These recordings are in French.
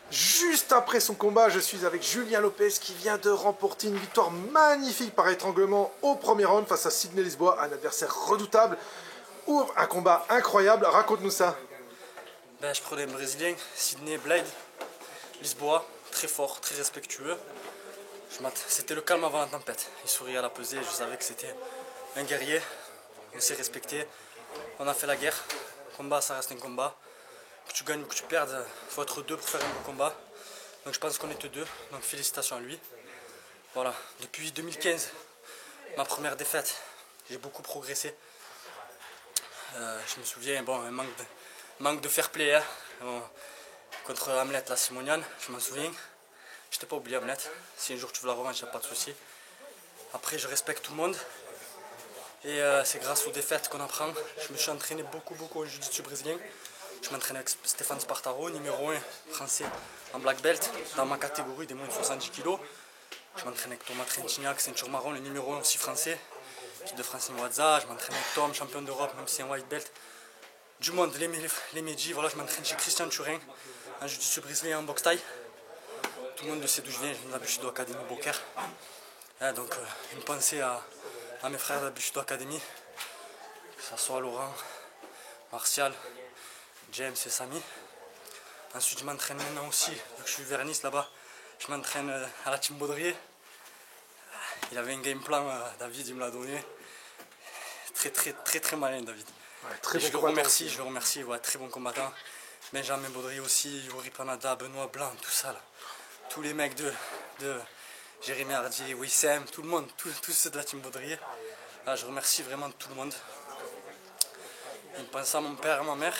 Juste après son combat, je suis avec Julien Lopez qui vient de remporter une victoire magnifique par étranglement au premier round face à Sidney Lisboa, un adversaire redoutable. Ouvre un combat incroyable, raconte-nous ça. Ben, je prenais le Brésilien, Sidney Blade, Lisboa, très fort, très respectueux. C'était le calme avant la tempête. Il souriait à la pesée, je savais que c'était un guerrier. On s'est respecté, on a fait la guerre. Combat, ça reste un combat. Que tu gagnes ou que tu perdes, il faut être deux pour faire un bon combat. Donc je pense qu'on était deux, donc félicitations à lui. Voilà, depuis 2015, ma première défaite, j'ai beaucoup progressé. Je me souviens, bon, un manque de fair play hein, contre Hamlet, la Simonian, je m'en souviens. Je t'ai pas oublié Hamlet, si un jour tu veux la revanche, il n'y a pas de souci. Après, je respecte tout le monde. Et c'est grâce aux défaites qu'on apprend. Je me suis entraîné beaucoup en jiu-jitsu brésilien. Je m'entraîne avec Stéphane Spartaro, numéro 1 français en black belt, dans ma catégorie des moins de 70 kg. Je m'entraîne avec Thomas Trentignac, ceinture marron, le numéro 1 aussi français, de Francine Waza. Je m'entraîne avec Tom, champion d'Europe, même si c'est un white belt. Du monde, les Meiji, voilà, je m'entraîne chez Christian Turin, en jiu-jitsu brésilien en boxe thaï. Tout le monde sait d'où je viens de la Bushido Academy Boker. Donc une pensée à mes frères de la Bushido Academy, que ce soit Laurent, Martial, James et Samy. Ensuite je m'entraîne maintenant aussi, vu que je suis vers Nice là-bas, je m'entraîne à la Team Baudrier. Il avait un game plan, David il me l'a donné. Très malin David. Ouais, je le remercie, ouais, très bon combattant. Benjamin Baudrier aussi, Yuri Panada, Benoît Blanc, tout ça là. Tous les mecs de Jérémy Hardy, Wissem, tout le monde, tous ceux de la Team Baudrier. Là, je remercie vraiment tout le monde. Il pense à mon père et ma mère,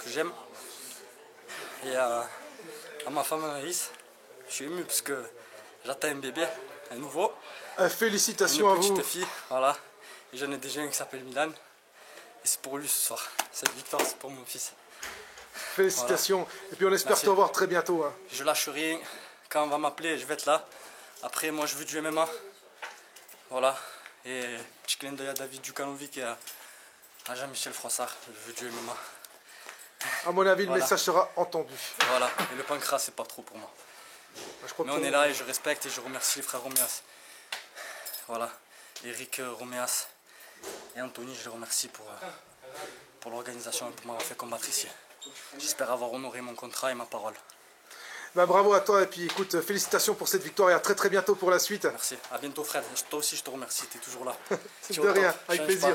que j'aime. Et à ma femme Anaïs. Je suis ému parce que j'attends un bébé, un nouveau. Félicitations à vous. Une petite fille, voilà. Et j'en ai déjà un qui s'appelle Milan. Et c'est pour lui ce soir. Cette victoire, c'est pour mon fils. Félicitations. Voilà. Et puis on espère te revoir très bientôt. Hein. Je lâche rien. Quand on va m'appeler, je vais être là. Après, moi, je veux du MMA. Voilà. Et petit clin d'œil à David Dukanovic et à Jean-Michel Froissart. Je veux du MMA. À mon avis, le message sera entendu. Voilà. Et le pancras, c'est pas trop pour moi. Mais on est là et je respecte et je remercie les frères Roméas. Voilà. Eric Roméas et Anthony, je les remercie pour l'organisation et pour m'avoir fait combattre ici. J'espère avoir honoré mon contrat et ma parole. Bah, bravo à toi et puis écoute, félicitations pour cette victoire et à très bientôt pour la suite. Merci, à bientôt Fred. Toi aussi je te remercie, tu es toujours là. De rien, avec plaisir.